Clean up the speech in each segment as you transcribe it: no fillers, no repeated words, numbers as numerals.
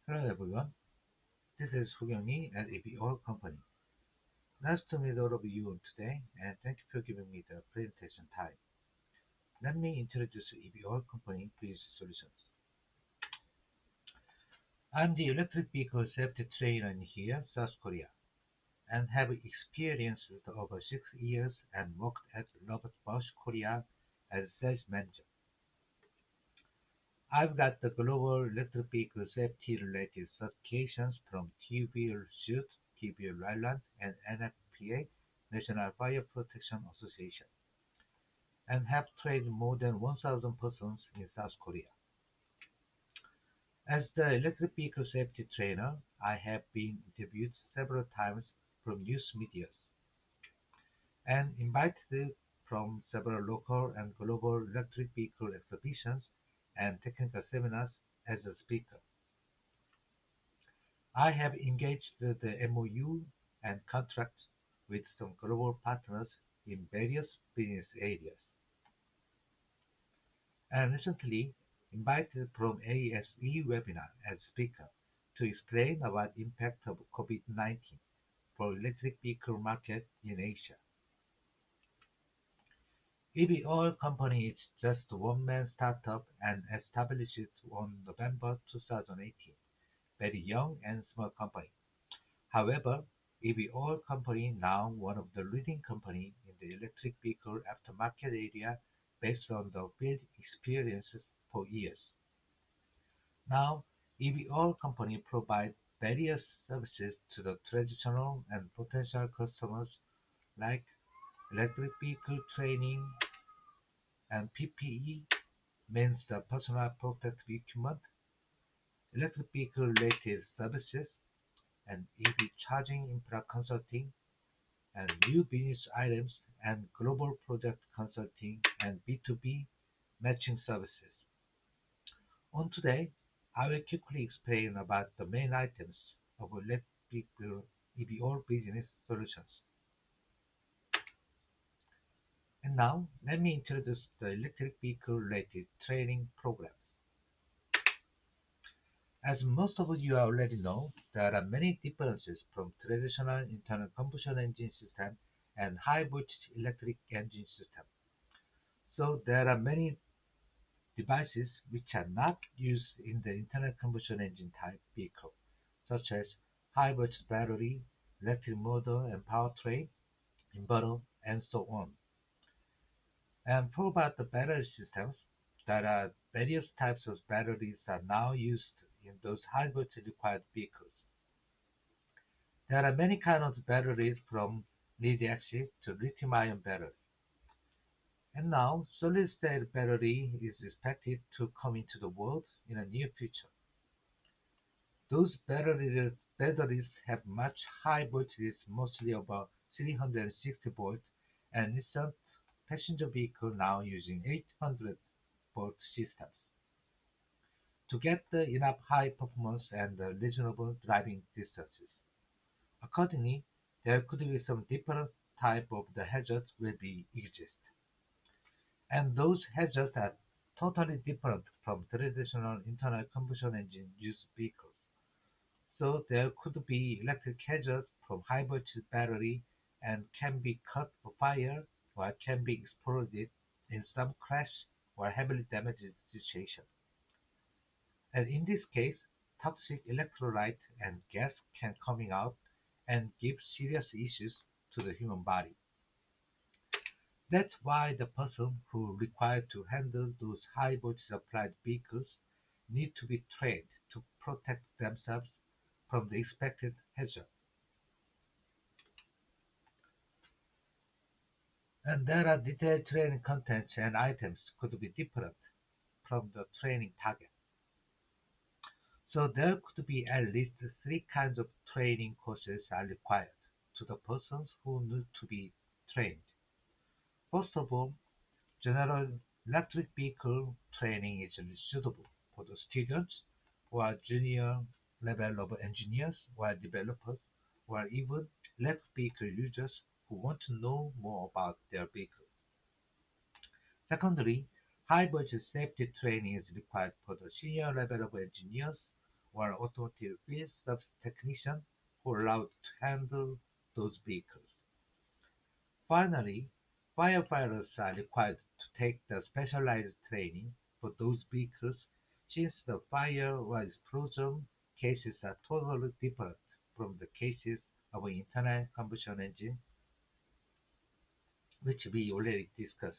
Hello everyone, this is Hugyungi at EVall Company. Nice to meet all of you today and thank you for giving me the presentation time. Let me introduce EVall Company Business Solutions. I'm the electric vehicle safety trainer in here, South Korea, and have experience with over 6 years and worked at Robert Bosch Korea as sales manager. I've got the global electric vehicle safety related certifications from EVall Suit, EVall Ireland, and NFPA, National Fire Protection Association, and have trained more than 1,000 persons in South Korea. As the electric vehicle safety trainer, I have been interviewed several times from news media and invited from several local and global electric vehicle exhibitions and technical seminars as a speaker. I have engaged the MOU and contracts with some global partners in various business areas, and recently invited from ASE webinar as speaker to explain about impact of COVID-19 for electric vehicle market in Asia. EVall Company is just a one-man startup and established on November 2018. Very young and small company. However, EVall Company now one of the leading company in the electric vehicle aftermarket area based on the field experiences for years. Now, EVall Company provides various services to the traditional and potential customers like electric vehicle training and PPE means the personal protective equipment, electric vehicle related services, and EV charging infra consulting, and new business items and global project consulting and B2B matching services. On today, I will quickly explain about the main items of electric EVall business solutions. And now, let me introduce the electric vehicle related training programs. As most of you already know, there are many differences from traditional internal combustion engine system and high voltage electric engine system. So there are many devices which are not used in the internal combustion engine type vehicle, such as high voltage battery, electric motor and powertrain, inverter, and so on. And for about the battery systems, there are various types of batteries are now used in those high voltage required vehicles. There are many kinds of batteries from lead-acid to lithium-ion battery. And now, solid-state battery is expected to come into the world in the near future. Those batteries have much high voltages, mostly about 360 volts, and recent passenger vehicle now using 800 volt systems to get the enough high performance and reasonable driving distances. Accordingly, there could be some different type of the hazards will be exist. And those hazards are totally different from traditional internal combustion engine used vehicles. So there could be electric hazards from high voltage battery and can be caught for fire or can be exploded in some crash or heavily damaged situation. And in this case, toxic electrolyte and gas can coming out and give serious issues to the human body. That's why the person who required to handle those high voltage applied vehicles need to be trained to protect themselves from the expected hazard. And there are detailed training contents and items could be different from the training target. So there could be at least 3 kinds of training courses are required to the persons who need to be trained. First of all, general electric vehicle training is suitable for the students or junior level of engineers or developers or even electric vehicle users who want to know more about their vehicle. Secondly, high voltage safety training is required for the senior level of engineers or automotive field service technician who are allowed to handle those vehicles. Finally, firefighters are required to take the specialized training for those vehicles since the fire or explosion cases are totally different from the cases of an internal combustion engine, which we already discussed.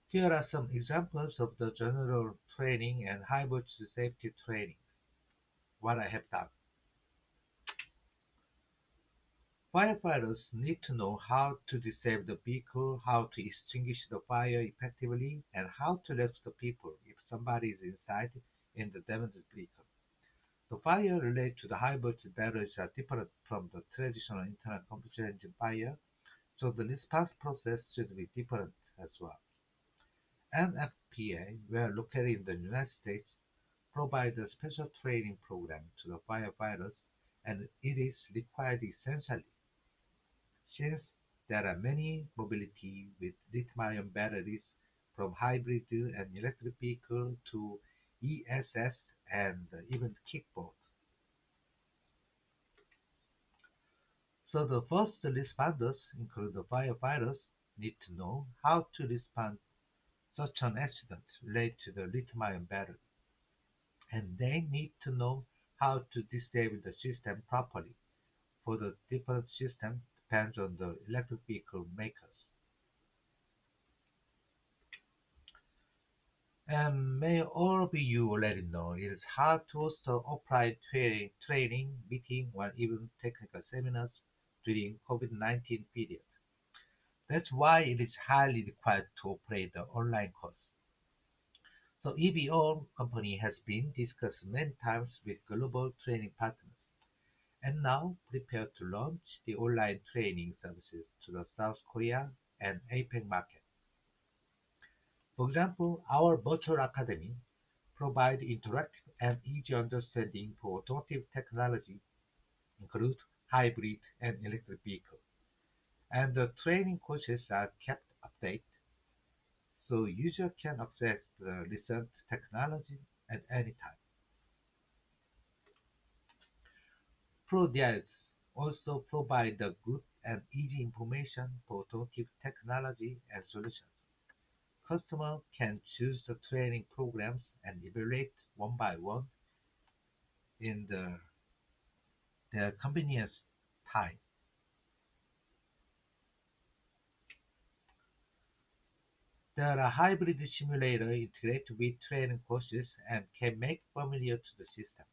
Here are some examples of the general training and high voltage safety training. What I have done. Firefighters need to know how to disable the vehicle, how to extinguish the fire effectively, and how to rescue the people if somebody is inside in the damaged vehicle. The fire related to the high voltage batteries are different from the traditional internal combustion engine fire, so the response process should be different as well. NFPA, where located in the United States, provides a special training program to the firefighters, and it is required essentially since there are many mobility with lithium-ion batteries from hybrid and electric vehicle to ESS and even kickboard. So the first responders, including the firefighters, need to know how to respond such an accident related to the lithium-ion battery, and they need to know how to disable the system properly. For the different system depends on the electric vehicle makers. And may all of you already know it is hard to host an offline training, meeting, or even technical seminars during COVID-19 period. That's why it is highly required to operate the online course. So EVall Company has been discussed many times with global training partners, and now prepared to launch the online training services to the South Korea and APEC market. For example, our virtual academy provides interactive and easy understanding for automotive technology, include hybrid and electric vehicles. And the training courses are kept updated, so users can access the recent technology at any time. ProDials also provide the good and easy information for automotive technology and solutions. Customers can choose the training programs and evaluate one by one in their convenience time. There are hybrid simulators integrated with training courses and can make familiar to the system.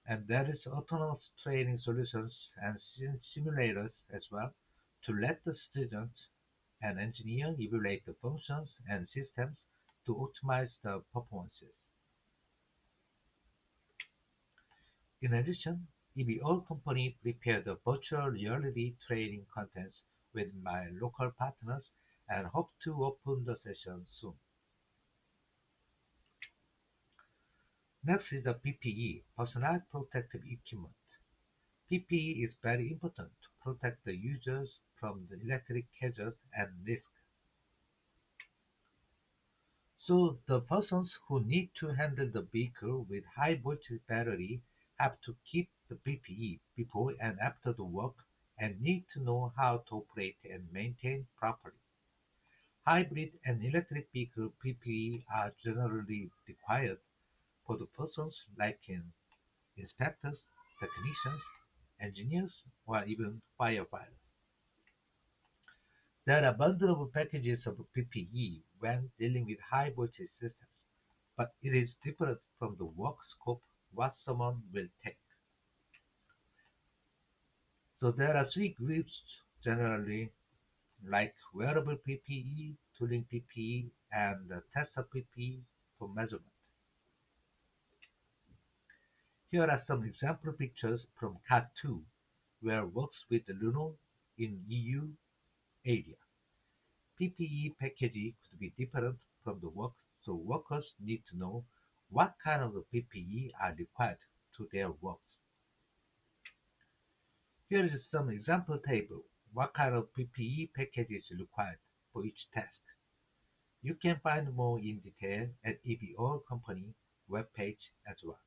And there is autonomous training solutions and simulators as well to let the students and engineer evaluate the functions and systems to optimize the performances. In addition, EVall Company prepared the virtual reality training contents with my local partners and hope to open the session soon. Next is the PPE, personal protective equipment. PPE is very important to protect the users from the electric hazards and risks. So the persons who need to handle the vehicle with high voltage battery have to keep the PPE before and after the work and need to know how to operate and maintain properly. Hybrid and electric vehicle PPE are generally required for the persons like inspectors, technicians, engineers, or even firefighters. There are bundled packages of PPE when dealing with high voltage systems, but it is different from the work scope what someone will take. So there are three groups generally, like wearable PPE, tooling PPE, and tester PPE for measurement. Here are some example pictures from Cat 2, where works with Renault in EU area. PPE packaging could be different from the work, so workers need to know what kind of PPE are required to their works. Here is some example table. What kind of PPE package is required for each task? You can find more in detail at EVall Company webpage as well.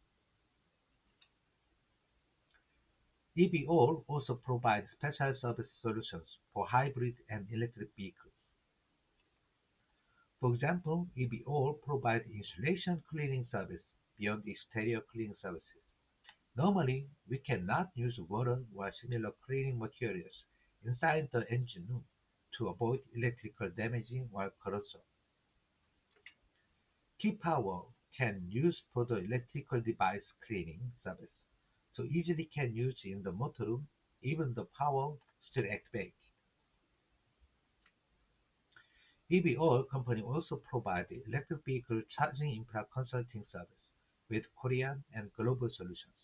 EVall also provides special service solutions for hybrid and electric vehicles. For example, EVall provides insulation cleaning service beyond exterior cleaning services. Normally, we cannot use water or similar cleaning materials inside the engine room to avoid electrical damaging or corrosion. Key power can use for the electrical device cleaning service, so easily can use in the motor room, even the power still activated. EVall Company also provides electric vehicle charging infra consulting service with Korean and global solutions.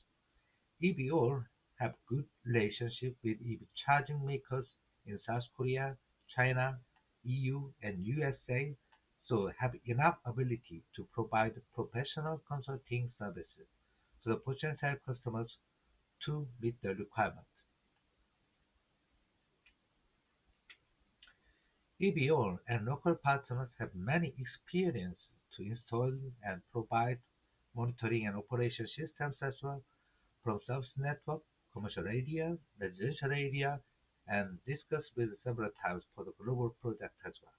EVall have good relationship with EV charging makers in South Korea, China, EU, and USA, so have enough ability to provide professional consulting services to the potential customers to meet the requirement. EVall and local partners have many experience to install and provide monitoring and operation systems as well, from service network, commercial area, residential area, and discussed with several times for the global project as well.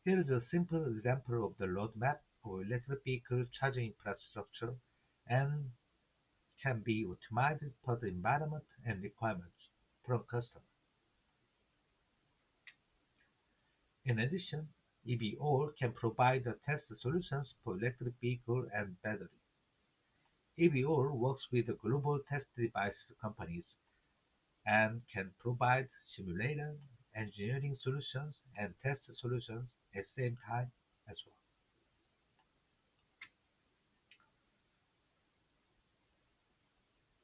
Here is a simple example of the roadmap for electric vehicle charging infrastructure and can be optimized per the environment and requirements from customer. In addition, EVall can provide the test solutions for electric vehicle and battery. EVall works with the global test device companies and can provide simulator, engineering solutions, and test solutions at the same time as well.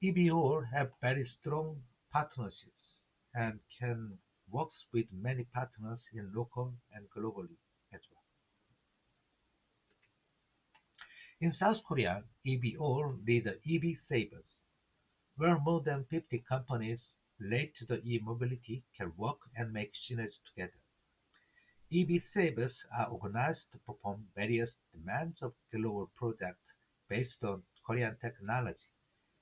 EVall have very strong partnerships and can work with many partners in local and globally as well. In South Korea, EVall lead the EV Savers, where more than 50 companies related to the e-mobility can work and make synergy together. EV Savers are organized to perform various demands of global projects based on Korean technology,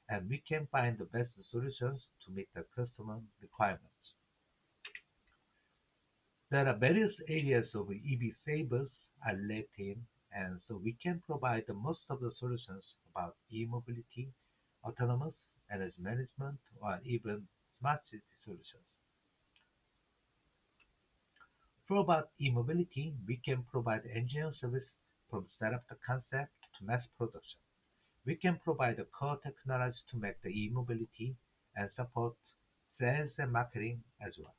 and we can find the best solutions to meet the customer requirements. There are various areas of EV Savers are left in, and so we can provide the most of the solutions about e-mobility, autonomous energy management, or even smart city solutions. For about e-mobility, we can provide engineering service from startup to concept to mass production. We can provide the core technology to make the e-mobility and support sales and marketing as well.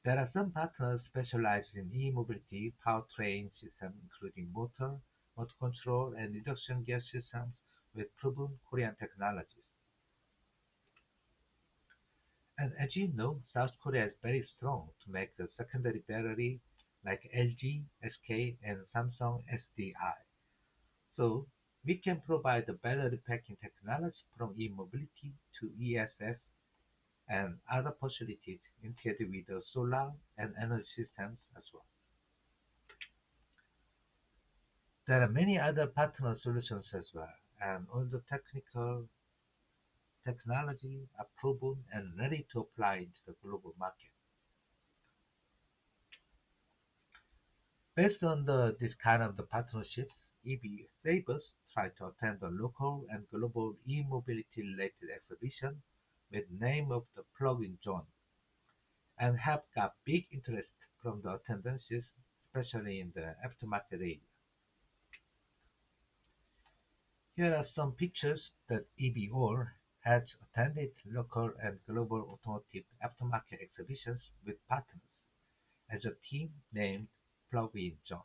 There are some partners specialized in e-mobility powertrain systems, including motor control, and reduction gear systems with proven Korean technologies. And as you know, South Korea is very strong to make the secondary battery like LG, SK, and Samsung SDI. So we can provide the battery packing technology from e-mobility to ESS and other facilities integrated with the solar and energy systems as well. There are many other partner solutions as well, and all the technology are proven and ready to apply into the global market. Based on this kind of the partnerships, EV Savers try to attend the local and global e-mobility related exhibition with name of the plug-in zone, and have got big interest from the attendances, especially in the aftermarket area. Here are some pictures that EVall has attended local and global automotive aftermarket exhibitions with partners as a team named Plug-in Zone.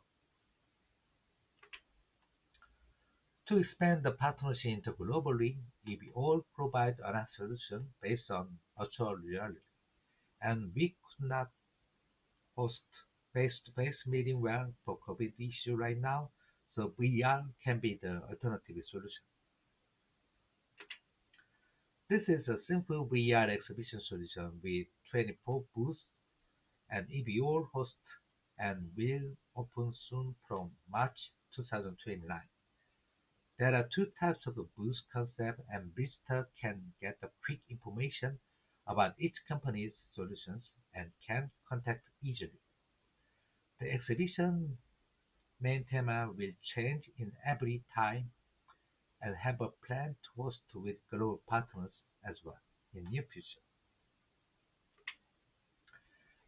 To expand the partnership into globally, EVall provides a solution based on virtual reality, and we could not host face-to-face meeting well for COVID issue right now, so VR can be the alternative solution. This is a simple VR exhibition solution with 24 booths, and EVall hosts and will open soon from March 2029. There are two types of booth concept, and visitors can get the quick information about each company's solutions and can contact easily. The exhibition main theme will change in every time and have a plan to host with global partners as well in near future.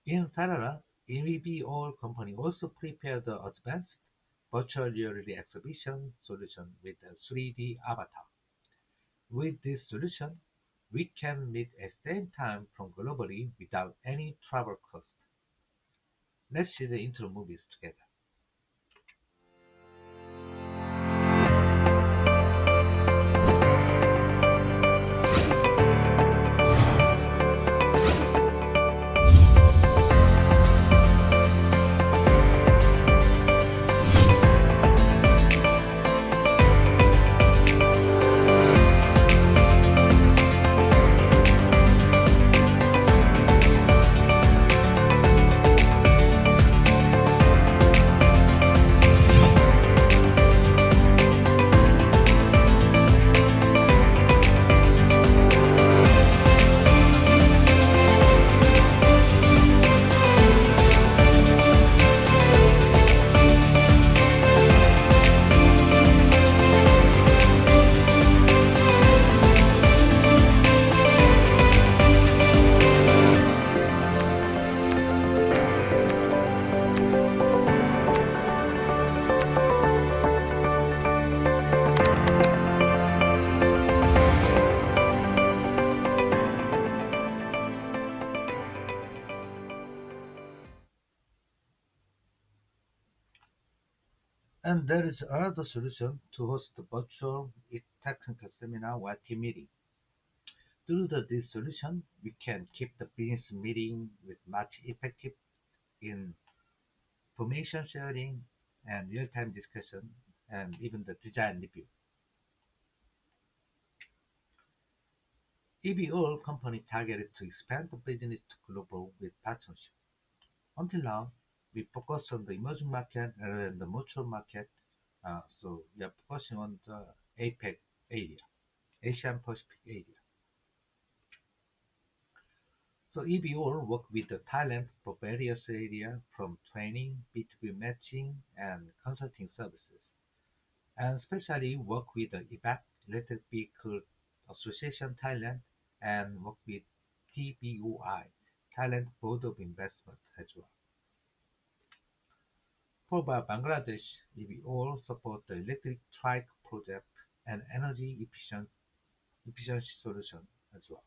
In parallel, EVall Company also prepared the advanced virtual reality exhibition solution with a 3D avatar. With this solution, we can meet at the same time from globally without any travel cost. Let's see the intro movies together. And there is another solution to host the virtual technical seminar while team meeting. Through this solution, we can keep the business meeting with much effective information sharing and real-time discussion and even the design review. EVall Company targeted to expand the business to global with partnership. Until now, we focus on the emerging market rather than the mature market. So we are focusing on the APEC area, Asian Pacific area. So EVall work with the Thailand for various areas from training, B2B matching, and consulting services, and especially work with the EVAC, Electric Vehicle Association Thailand, and work with TBOI, Thailand Board of Investment as well. For Bangladesh, EVall support the electric trike project and energy efficiency solution as well.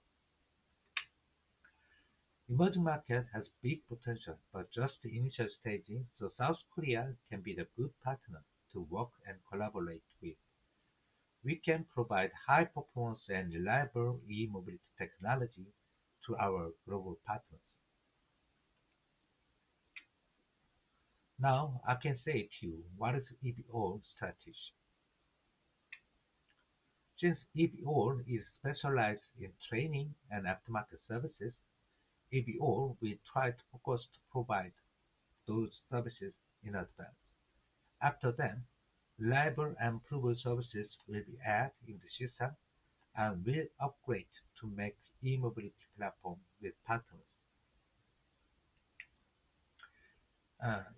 Emerging market has big potential, but just the initial staging, so South Korea can be the good partner to work and collaborate with. We can provide high performance and reliable e-mobility technology to our global partners. Now I can say to you what is EVall strategy. Since EVall is specialized in training and aftermarket services, EVall will try to focus to provide those services in advance. After that, reliable and proven services will be added in the system and will upgrade to make e-mobility platform with partners.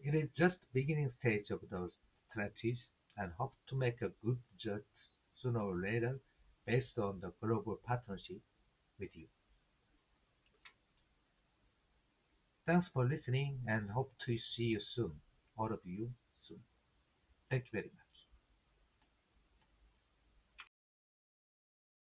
It is just beginning stage of those strategies and hope to make a good result sooner or later based on the global partnership with you. Thanks for listening and hope to see you soon, all of you soon. Thank you very much.